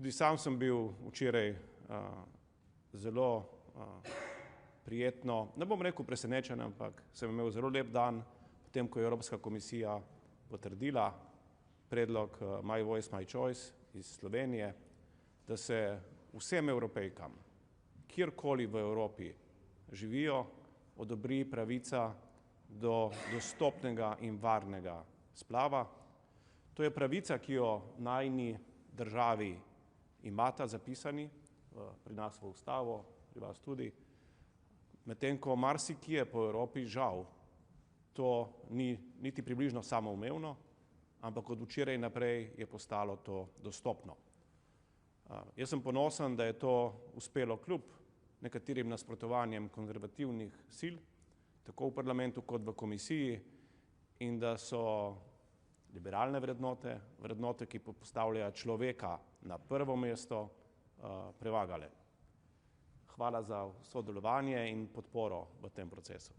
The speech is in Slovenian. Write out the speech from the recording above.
Tudi sam sem bil včeraj zelo prijetno, ne bom rekel presenečen, ampak sem imel zelo lep dan, potem ko je Evropska komisija potrdila predlog My Voice, My Choice iz Slovenije, da se vsem Evropejkam, kjerkoli v Evropi živijo, odobri pravica do dostopnega in varnega splava. To je pravica, ki jo najini državi imata zapisani, pri nas v ustavo, pri vas tudi, medtem ko marsikje po Evropi žal to ni niti približno samoumevno, ampak od včeraj naprej je postalo to dostopno. Jaz sem ponosen, da je to uspelo kljub nekaterim nasprotovanjem konzervativnih sil, tako v parlamentu kot v komisiji, in da so liberalne vrednote, vrednote, ki postavljajo človeka na prvo mesto, prevagale. Hvala za sodelovanje in podporo v tem procesu.